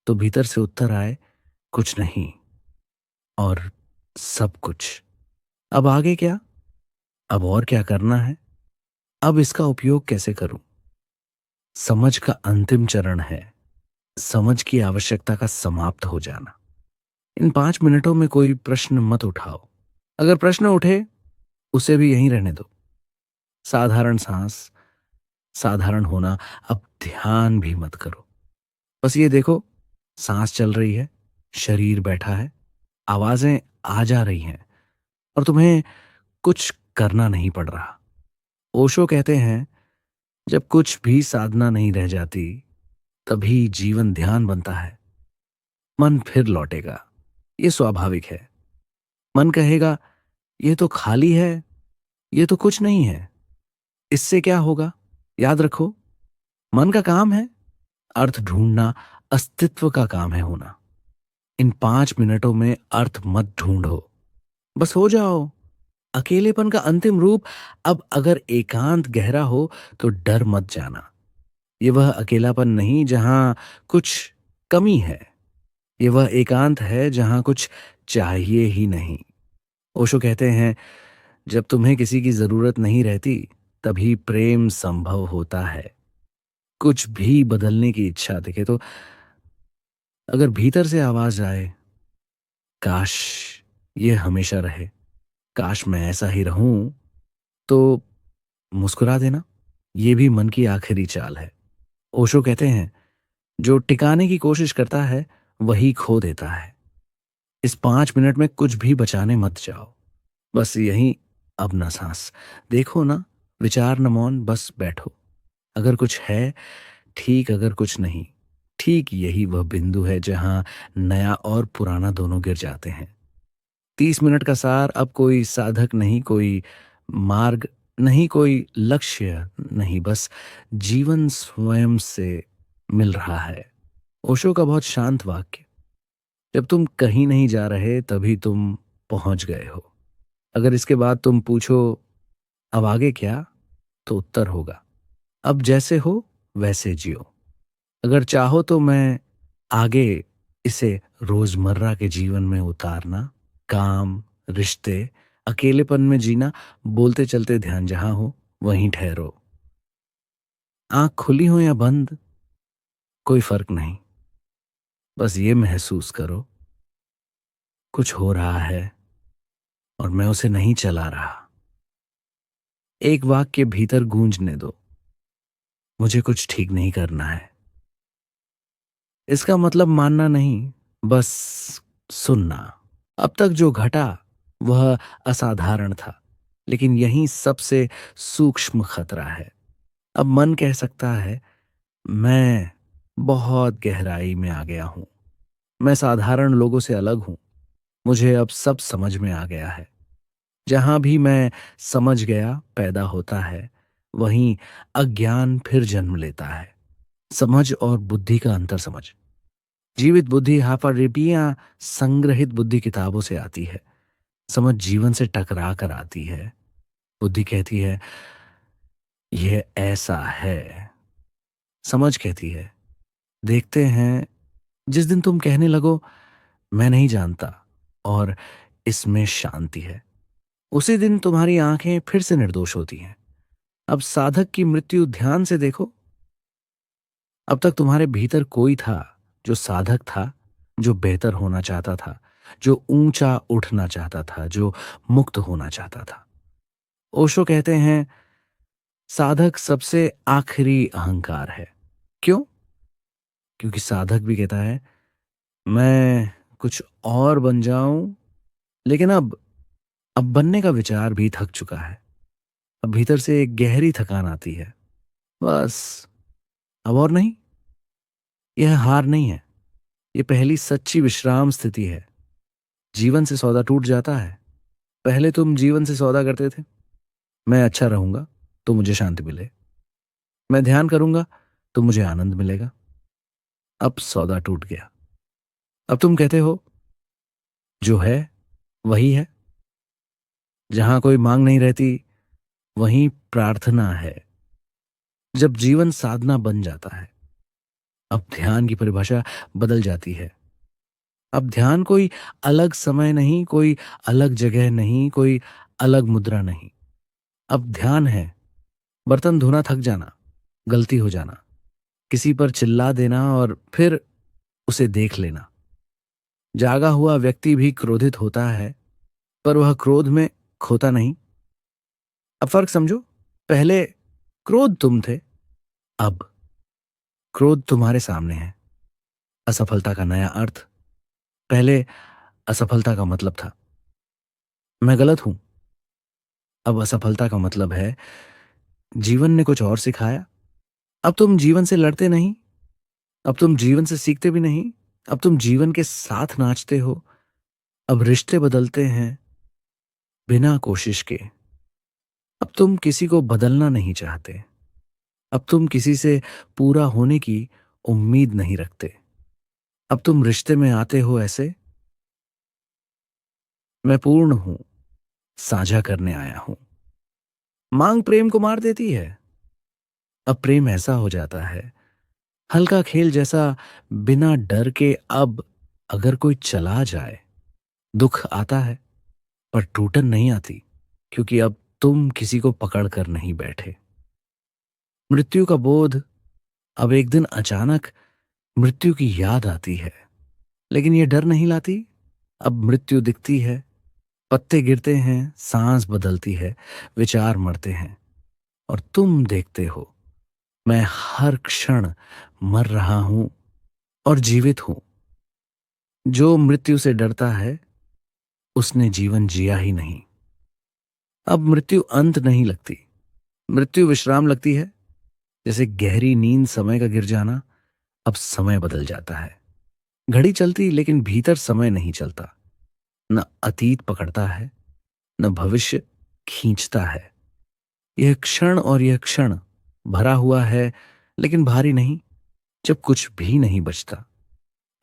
तो भीतर से उत्तर आए, कुछ नहीं, और सब कुछ। अब आगे क्या? अब और क्या करना है? अब इसका उपयोग कैसे करूं? समझ का अंतिम चरण है, समझ की आवश्यकता का समाप्त हो जाना। इन 5 मिनटों में कोई प्रश्न मत उठाओ। अगर प्रश्न उठे, उसे भी यहीं रहने दो। साधारण सांस, साधारण होना। अब ध्यान भी मत करो। बस ये देखो, सांस चल रही है, शरीर बैठा है, आवाजें आ जा रही हैं, और तुम्हें कुछ करना नहीं पड़ रहा। ओशो कहते हैं, जब कुछ भी साधना नहीं रह जाती, तभी जीवन ध्यान बनता है। मन फिर लौटेगा, ये स्वाभाविक है। मन कहेगा, ये तो खाली है, ये तो कुछ नहीं है, इससे क्या होगा? याद रखो, मन का काम है अर्थ ढूंढना, अस्तित्व का काम है होना। इन 5 मिनटों में अर्थ मत ढूंढो, बस हो जाओ। अकेलेपन का अंतिम रूप। अब अगर एकांत गहरा हो तो डर मत जाना। ये वह अकेलापन नहीं जहां कुछ कमी है, ये वह एकांत है जहां कुछ चाहिए ही नहीं। ओशो कहते हैं, जब तुम्हें किसी की जरूरत नहीं रहती, तभी प्रेम संभव होता है। कुछ भी बदलने की इच्छा दिखे तो, अगर भीतर से आवाज आए, काश ये हमेशा रहे, काश मैं ऐसा ही रहूं, तो मुस्कुरा देना। ये भी मन की आखिरी चाल है। ओशो कहते हैं, जो टिकाने की कोशिश करता है वही खो देता है। इस 5 मिनट में कुछ भी बचाने मत जाओ, बस यहीं अब न सांस देखो ना, विचार न मौन, बस बैठो। अगर कुछ है ठीक, अगर कुछ नहीं ठीक, यही वह बिंदु है जहां नया और पुराना दोनों गिर जाते हैं। 30 मिनट का सार। अब कोई साधक नहीं, कोई मार्ग नहीं, कोई लक्ष्य नहीं, बस जीवन स्वयं से मिल रहा है। ओशो का बहुत शांत वाक्य, जब तुम कहीं नहीं जा रहे तभी तुम पहुंच गए हो। अगर इसके बाद तुम पूछो अब आगे क्या, तो उत्तर होगा, अब जैसे हो वैसे जियो। अगर चाहो तो मैं आगे इसे रोजमर्रा के जीवन में उतारना, काम, रिश्ते, अकेलेपन में जीना, बोलते चलते ध्यान जहां हो वहीं ठहरो। आंख खुली हो या बंद, कोई फर्क नहीं, बस ये महसूस करो, कुछ हो रहा है और मैं उसे नहीं चला रहा। एक वाक्य भीतर गूंजने दो, मुझे कुछ ठीक नहीं करना है। इसका मतलब मानना नहीं, बस सुनना। अब तक जो घटा वह असाधारण था, लेकिन यही सबसे सूक्ष्म खतरा है। अब मन कह सकता है, मैं बहुत गहराई में आ गया हूं, मैं साधारण लोगों से अलग हूं, मुझे अब सब समझ में आ गया है। जहां भी मैं समझ गया पैदा होता है, वहीं अज्ञान फिर जन्म लेता है। समझ और बुद्धि का अंतर समझ। जीवित बुद्धि हाफाडिपियां संग्रहित बुद्धि किताबों से आती है। समझ जीवन से टकरा कर आती है। बुद्धि कहती है यह ऐसा है, समझ कहती है देखते हैं। जिस दिन तुम कहने लगो मैं नहीं जानता और इसमें शांति है, उसी दिन तुम्हारी आंखें फिर से निर्दोष होती हैं। अब साधक की मृत्यु ध्यान से देखो। अब तक तुम्हारे भीतर कोई था जो साधक था, जो बेहतर होना चाहता था, जो ऊंचा उठना चाहता था, जो मुक्त होना चाहता था। ओशो कहते हैं, साधक सबसे आखिरी अहंकार है। क्यों? क्योंकि साधक भी कहता है मैं कुछ और बन जाऊं, लेकिन अब बनने का विचार भी थक चुका है। अब भीतर से एक गहरी थकान आती है, बस अब और नहीं। यह हार नहीं है, ये पहली सच्ची विश्राम स्थिति है। जीवन से सौदा टूट जाता है। पहले तुम जीवन से सौदा करते थे, मैं अच्छा रहूंगा तो मुझे शांति मिले, मैं ध्यान करूंगा तो मुझे आनंद मिलेगा। अब सौदा टूट गया। अब तुम कहते हो जो है वही है। जहां कोई मांग नहीं रहती वहीं प्रार्थना है। जब जीवन साधना बन जाता है, अब ध्यान की परिभाषा बदल जाती है। अब ध्यान कोई अलग समय नहीं, कोई अलग जगह नहीं, कोई अलग मुद्रा नहीं। अब ध्यान है बर्तन धोना थक जाना, गलती हो जाना, किसी पर चिल्ला देना और फिर उसे देख लेना। जागा हुआ व्यक्ति भी क्रोधित होता है, पर वह क्रोध में खोता नहीं। अब फर्क समझो। पहले क्रोध तुम थे, अब क्रोध तुम्हारे सामने है। असफलता का नया अर्थ। पहले असफलता का मतलब था मैं गलत हूं। अब असफलता का मतलब है जीवन ने कुछ और सिखाया। अब तुम जीवन से लड़ते नहीं, अब तुम जीवन से सीखते भी नहीं। अब तुम जीवन के साथ नाचते हो। अब रिश्ते बदलते हैं बिना कोशिश के। अब तुम किसी को बदलना नहीं चाहते। अब तुम किसी से पूरा होने की उम्मीद नहीं रखते। अब तुम रिश्ते में आते हो ऐसे, मैं पूर्ण हूं, साझा करने आया हूं। मांग प्रेम को मार देती है। अब प्रेम ऐसा हो जाता है, हल्का खेल जैसा, बिना डर के। अब अगर कोई चला जाए, दुख आता है, पर टूटन नहीं आती, क्योंकि अब तुम किसी को पकड़ कर नहीं बैठे। मृत्यु का बोध। अब एक दिन अचानक मृत्यु की याद आती है, लेकिन ये डर नहीं लाती। अब मृत्यु दिखती है, पत्ते गिरते हैं, सांस बदलती है, विचार मरते हैं, और तुम देखते हो मैं हर क्षण मर रहा हूं और जीवित हूं। जो मृत्यु से डरता है उसने जीवन जिया ही नहीं। अब मृत्यु अंत नहीं लगती, मृत्यु विश्राम लगती है। जैसे गहरी नींद समय का गिर जाना। अब समय बदल जाता है। घड़ी चलती लेकिन भीतर समय नहीं चलता। न अतीत पकड़ता है, न भविष्य खींचता है। यह क्षण और यह क्षण भरा हुआ है, लेकिन भारी नहीं। जब कुछ भी नहीं बचता।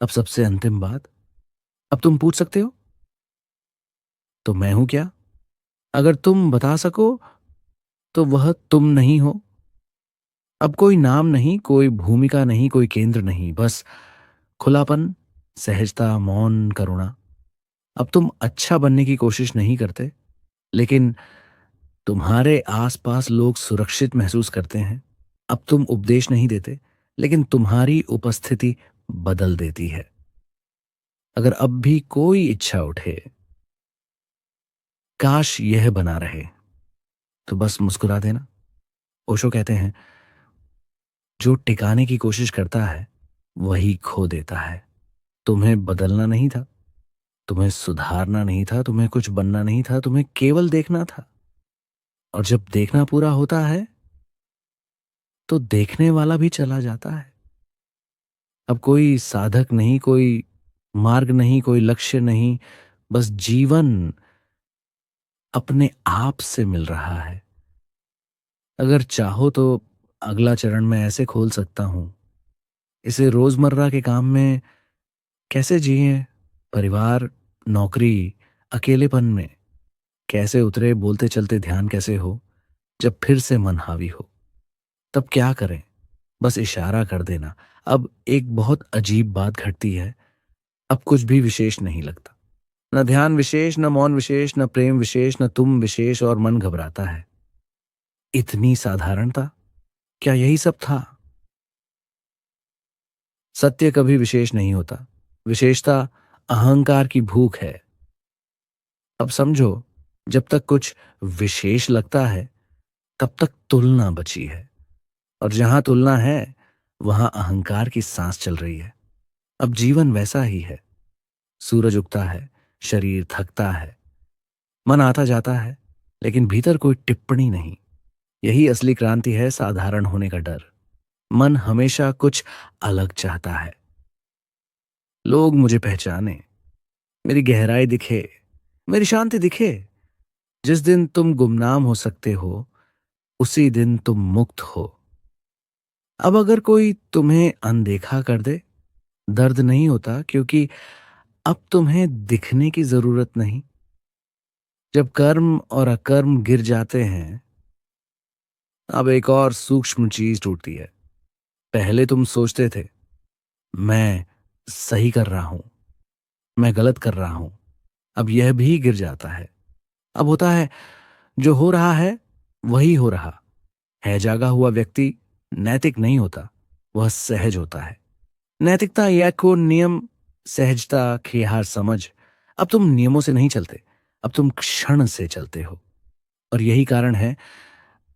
अब सबसे अंतिम बात। अब तुम पूछ सकते हो तो मैं हूं क्या? अगर तुम बता सको तो वह तुम नहीं हो। अब कोई नाम नहीं, कोई भूमिका नहीं, कोई केंद्र नहीं, बस खुलापन, सहजता, मौन, करुणा। अब तुम अच्छा बनने की कोशिश नहीं करते, लेकिन तुम्हारे आसपास लोग सुरक्षित महसूस करते हैं। अब तुम उपदेश नहीं देते, लेकिन तुम्हारी उपस्थिति बदल देती है। अगर अब भी कोई इच्छा उठे, काश यह बना रहे, तो बस मुस्कुरा देना। ओशो कहते हैं, जो टिकाने की कोशिश करता है वही खो देता है। तुम्हें बदलना नहीं था, तुम्हें सुधारना नहीं था, तुम्हें कुछ बनना नहीं था, तुम्हें केवल देखना था। और जब देखना पूरा होता है तो देखने वाला भी चला जाता है। अब कोई साधक नहीं, कोई मार्ग नहीं, कोई लक्ष्य नहीं, बस जीवन अपने आप से मिल रहा है। अगर चाहो तो अगला चरण मैं ऐसे खोल सकता हूं, इसे रोजमर्रा के काम में कैसे जिए, परिवार, नौकरी, अकेलेपन में कैसे उतरे, बोलते चलते ध्यान कैसे हो। जब फिर से मन हावी हो तब क्या करें, बस इशारा कर देना। अब एक बहुत अजीब बात घटती है। अब कुछ भी विशेष नहीं लगता। न ध्यान विशेष, न मौन विशेष, न प्रेम विशेष, न तुम विशेष, और मन घबराता है। इतनी साधारणता, क्या यही सब था? सत्य कभी विशेष नहीं होता। विशेषता अहंकार की भूख है। अब समझो, जब तक कुछ विशेष लगता है तब तक तुलना बची है, और जहां तुलना है वहां अहंकार की सांस चल रही है। अब जीवन वैसा ही है। सूरज उगता है, शरीर थकता है, मन आता जाता है, लेकिन भीतर कोई टिप्पणी नहीं। यही असली क्रांति है, साधारण होने का डर। मन हमेशा कुछ अलग चाहता है। लोग मुझे पहचाने, मेरी गहराई दिखे, मेरी शांति दिखे। जिस दिन तुम गुमनाम हो सकते हो उसी दिन तुम मुक्त हो। अब अगर कोई तुम्हें अनदेखा कर दे, दर्द नहीं होता, क्योंकि अब तुम्हें दिखने की जरूरत नहीं। जब कर्म और अकर्म गिर जाते हैं, अब एक और सूक्ष्म चीज टूटती है। पहले तुम सोचते थे, मैं सही कर रहा हूं, मैं गलत कर रहा हूं। अब यह भी गिर जाता है। अब होता है, जो हो रहा है वही हो रहा है। जागा हुआ व्यक्ति नैतिक नहीं होता, वह सहज होता है। नैतिकता या को नियम, सहजता, खेहार समझ। अब तुम नियमों से नहीं चलते, अब तुम क्षण से चलते हो। और यही कारण है,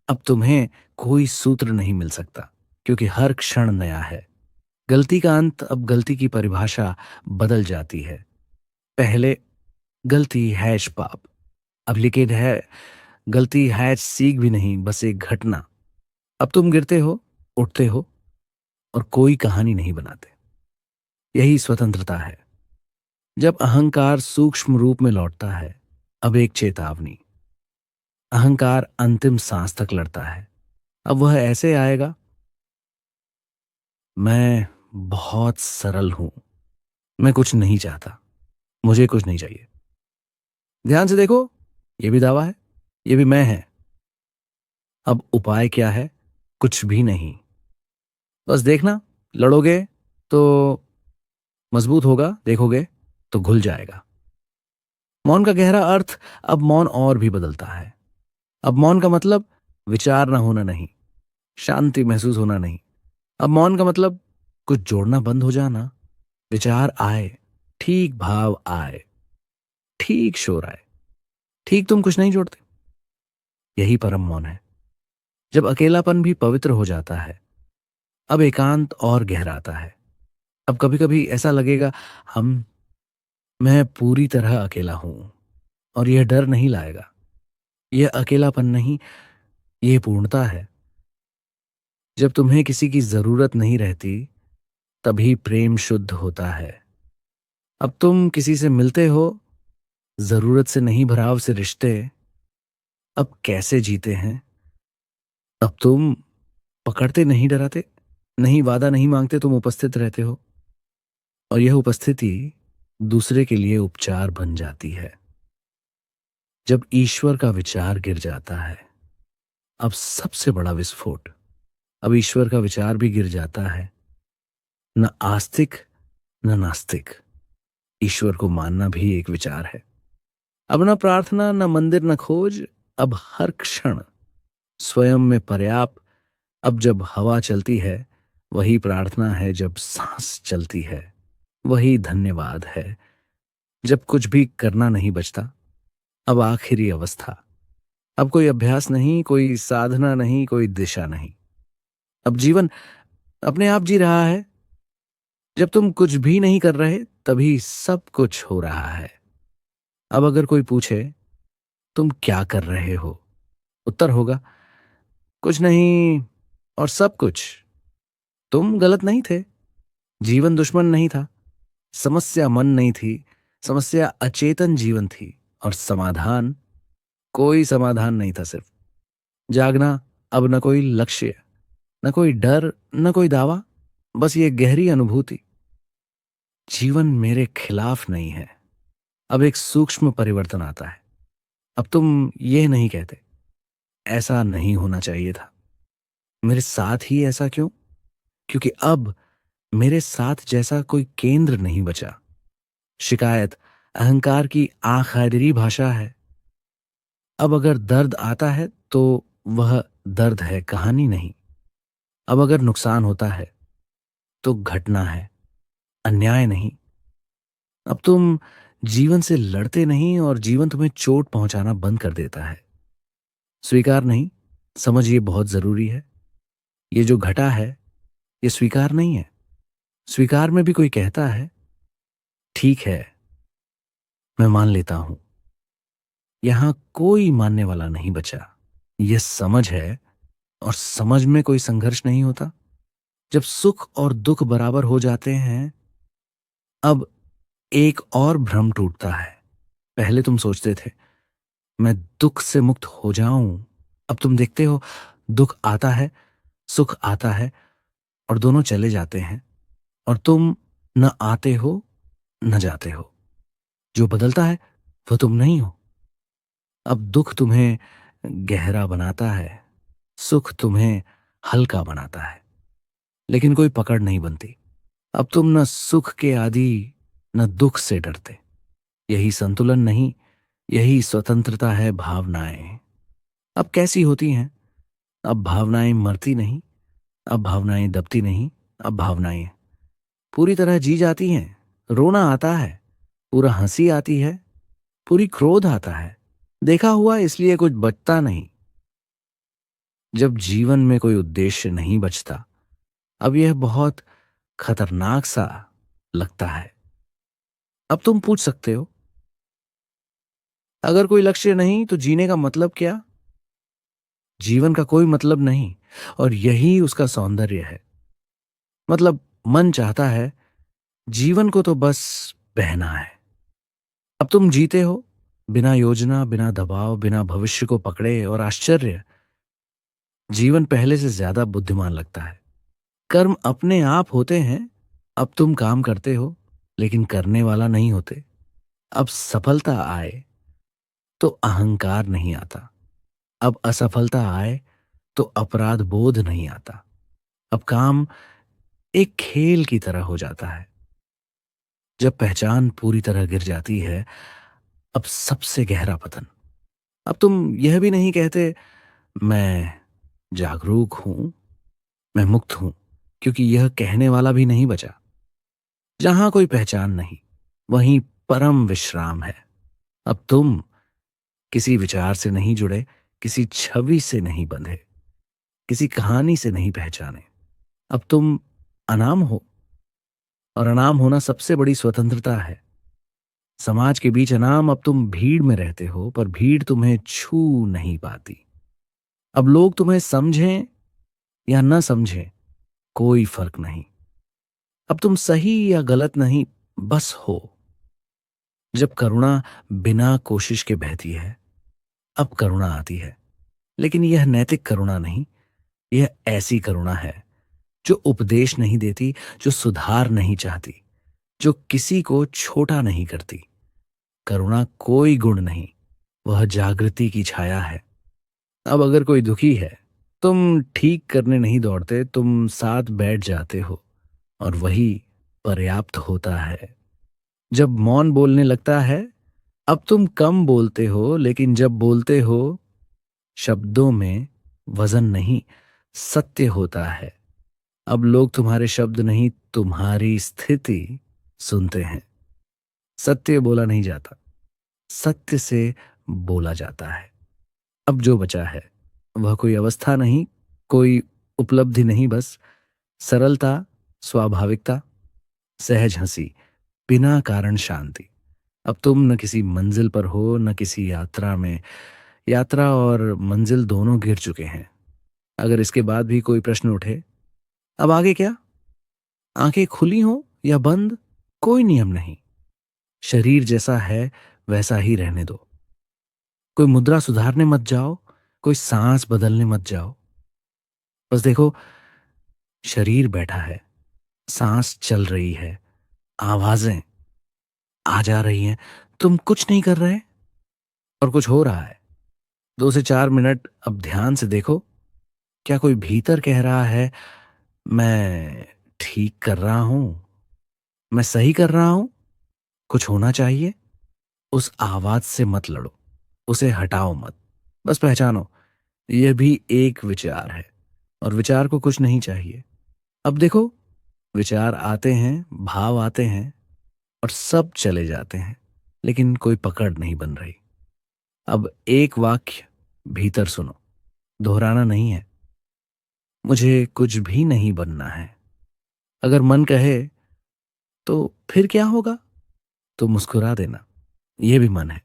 अब तुम्हें कोई सूत्र नहीं मिल सकता, क्योंकि हर क्षण नया है। गलती का अंत, अब गलती की परिभाषा बदल जाती है। पहले गलती हैश पाप, अब लिखित है गलती हैश सीख भी नहीं, बस एक घटना। अब तुम गिरते हो, उठते हो, और कोई कहानी नहीं बनाते। यही स्वतंत्रता है। जब अहंकार सूक्ष्म रूप में लौटता है, अब एक चेतावनी। अहंकार अंतिम सांस तक लड़ता है। अब वह ऐसे आएगा, मैं बहुत सरल हूं, मैं कुछ नहीं चाहता, मुझे कुछ नहीं चाहिए। ध्यान से देखो, ये भी दावा है, ये भी मैं है। अब उपाय क्या है? कुछ भी नहीं। बस देखना, लड़ोगे तो मजबूत होगा, देखोगे तो घुल जाएगा। मौन का गहरा अर्थ, अब मौन और भी बदलता है। अब मौन का मतलब विचार ना होना नहीं, शांति महसूस होना नहीं। अब मौन का मतलब कुछ जोड़ना बंद हो जाना। विचार आए, ठीक भाव आए, ठीक शोर आए, ठीक तुम कुछ नहीं जोड़ते। यही परम मौन है। जब अकेलापन भी पवित्र हो जाता है, अब एकांत और गहराता है। अब कभी कभी ऐसा लगेगा, हम मैं पूरी तरह अकेला हूं, और यह डर नहीं लाएगा। यह अकेलापन नहीं, यह पूर्णता है। जब तुम्हें किसी की जरूरत नहीं रहती, तभी प्रेम शुद्ध होता है। अब तुम किसी से मिलते हो, जरूरत से नहीं, भराव से रिश्ते। अब कैसे जीते हैं? अब तुम पकड़ते नहीं, डराते नहीं, वादा नहीं मांगते, तुम उपस्थित रहते हो। और यह उपस्थिति दूसरे के लिए उपचार बन जाती है। जब ईश्वर का विचार गिर जाता है, अब सबसे बड़ा विस्फोट, अब ईश्वर का विचार भी गिर जाता है। न आस्तिक, न नास्तिक, ईश्वर को मानना भी एक विचार है। अब न प्रार्थना, न मंदिर, न खोज। अब हर क्षण स्वयं में पर्याप्त। अब जब हवा चलती है, वही प्रार्थना है। जब सांस चलती है, वही धन्यवाद है। जब कुछ भी करना नहीं बचता, अब आखिरी अवस्था। अब कोई अभ्यास नहीं, कोई साधना नहीं, कोई दिशा नहीं। अब जीवन अपने आप जी रहा है। जब तुम कुछ भी नहीं कर रहे, तभी सब कुछ हो रहा है। अब अगर कोई पूछे, तुम क्या कर रहे हो? उत्तर होगा, कुछ नहीं और सब कुछ। तुम गलत नहीं थे, जीवन दुश्मन नहीं था, समस्या मन नहीं थी, समस्या अचेतन जीवन थी। और समाधान, कोई समाधान नहीं था, सिर्फ जागना। अब न कोई लक्ष्य, न कोई डर, न कोई दावा, बस ये गहरी अनुभूति, जीवन मेरे खिलाफ नहीं है। अब एक सूक्ष्म परिवर्तन आता है। अब तुम ये नहीं कहते, ऐसा नहीं होना चाहिए था, मेरे साथ ही ऐसा क्यों? क्योंकि अब मेरे साथ जैसा कोई केंद्र नहीं बचा। शिकायत अहंकार की आखिरी भाषा है। अब अगर दर्द आता है, तो वह दर्द है, कहानी नहीं। अब अगर नुकसान होता है, तो घटना है, अन्याय नहीं। अब तुम जीवन से लड़ते नहीं, और जीवन तुम्हें चोट पहुंचाना बंद कर देता है। स्वीकार नहीं, समझ, ये बहुत जरूरी है। ये जो घटा है, ये स्वीकार नहीं है। स्वीकार में भी कोई कहता है, ठीक है, मैं मान लेता हूं। यहां कोई मानने वाला नहीं बचा। यह समझ है, और समझ में कोई संघर्ष नहीं होता। जब सुख और दुख बराबर हो जाते हैं, अब एक और भ्रम टूटता है। पहले तुम सोचते थे, मैं दुख से मुक्त हो जाऊं। अब तुम देखते हो, दुख आता है, सुख आता है, और दोनों चले जाते हैं। और तुम न आते हो, न जाते हो। जो बदलता है वो तुम नहीं हो। अब दुख तुम्हें गहरा बनाता है, सुख तुम्हें हल्का बनाता है, लेकिन कोई पकड़ नहीं बनती। अब तुम न सुख के आदी, न दुख से डरते। यही संतुलन नहीं, यही स्वतंत्रता है। भावनाएं अब कैसी होती हैं? अब भावनाएं मरती नहीं, अब भावनाएं दबती नहीं। अब भावनाएं पूरी तरह जी जाती हैं। रोना आता है, पूरा हंसी आती है, पूरी क्रोध आता है। देखा हुआ इसलिए कुछ बचता नहीं। जब जीवन में कोई उद्देश्य नहीं बचता, अब यह बहुत खतरनाक सा लगता है। अब तुम पूछ सकते हो, अगर कोई लक्ष्य नहीं तो जीने का मतलब क्या? जीवन का कोई मतलब नहीं, और यही उसका सौंदर्य है। मतलब मन चाहता है जीवन को तो बस बहना है। अब तुम जीते हो बिना योजना, बिना दबाव, बिना भविष्य को पकड़े, और आश्चर्य, जीवन पहले से ज्यादा बुद्धिमान लगता है। कर्म अपने आप होते हैं। अब तुम काम करते हो, लेकिन करने वाला नहीं होते। अब सफलता आए तो अहंकार नहीं आता। अब असफलता आए तो अपराध बोध नहीं आता। अब काम एक खेल की तरह हो जाता है। जब पहचान पूरी तरह गिर जाती है, अब सबसे गहरा पतन। अब तुम यह भी नहीं कहते, मैं जागरूक हूं, मैं मुक्त हूं, क्योंकि यह कहने वाला भी नहीं बचा। जहां कोई पहचान नहीं, वहीं परम विश्राम है। अब तुम किसी विचार से नहीं जुड़े, किसी छवि से नहीं बंधे, किसी कहानी से नहीं पहचाने। अब तुम अनाम हो, और अनाम होना सबसे बड़ी स्वतंत्रता है। समाज के बीच अनाम। अब तुम भीड़ में रहते हो, पर भीड़ तुम्हें छू नहीं पाती। अब लोग तुम्हें समझें या न समझें, कोई फर्क नहीं। अब तुम सही या गलत नहीं, बस हो। जब करुणा बिना कोशिश के बहती है, अब करुणा आती है। लेकिन यह नैतिक करुणा नहीं, यह ऐसी करुणा है जो उपदेश नहीं देती, जो सुधार नहीं चाहती, जो किसी को छोटा नहीं करती। करुणा कोई गुण नहीं, वह जागृति की छाया है। अब अगर कोई दुखी है, तुम ठीक करने नहीं दौड़ते, तुम साथ बैठ जाते हो, और वही पर्याप्त होता है। जब मौन बोलने लगता है, अब तुम कम बोलते हो, लेकिन जब बोलते हो, शब्दों में वजन नहीं, सत्य होता है। अब लोग तुम्हारे शब्द नहीं, तुम्हारी स्थिति सुनते हैं। सत्य बोला नहीं जाता, सत्य से बोला जाता है। अब जो बचा है वह कोई अवस्था नहीं, कोई उपलब्धि नहीं, बस सरलता, स्वाभाविकता, सहज हंसी, बिना कारण शांति। अब तुम न किसी मंजिल पर हो, न किसी यात्रा में। यात्रा और मंजिल दोनों गिर चुके हैं। अगर इसके बाद भी कोई प्रश्न उठे, अब आगे क्या? आंखें खुली हो या बंद, कोई नियम नहीं। शरीर जैसा है वैसा ही रहने दो। कोई मुद्रा सुधारने मत जाओ, कोई सांस बदलने मत जाओ। बस देखो, शरीर बैठा है, सांस चल रही है, आवाजें आ जा रही हैं। तुम कुछ नहीं कर रहे, और कुछ हो रहा है। 2 से 4 मिनट अब ध्यान से देखो। क्या कोई भीतर कह रहा है, मैं ठीक कर रहा हूं, मैं सही कर रहा हूं, कुछ होना चाहिए? उस आवाज से मत लड़ो, उसे हटाओ मत। बस पहचानो, यह भी एक विचार है, और विचार को कुछ नहीं चाहिए। अब देखो, विचार आते हैं, भाव आते हैं, और सब चले जाते हैं, लेकिन कोई पकड़ नहीं बन रही। अब एक वाक्य भीतर सुनो, दोहराना नहीं है, मुझे कुछ भी नहीं बनना है। अगर मन कहे तो फिर क्या होगा, तो मुस्कुरा देना, यह भी मन है।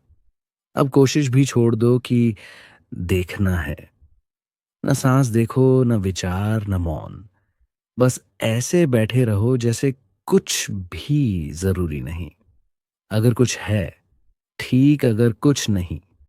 अब कोशिश भी छोड़ दो कि देखना है। न सांस देखो, न विचार, न मौन। बस ऐसे बैठे रहो जैसे कुछ भी जरूरी नहीं। अगर कुछ है ठीक, अगर कुछ नहीं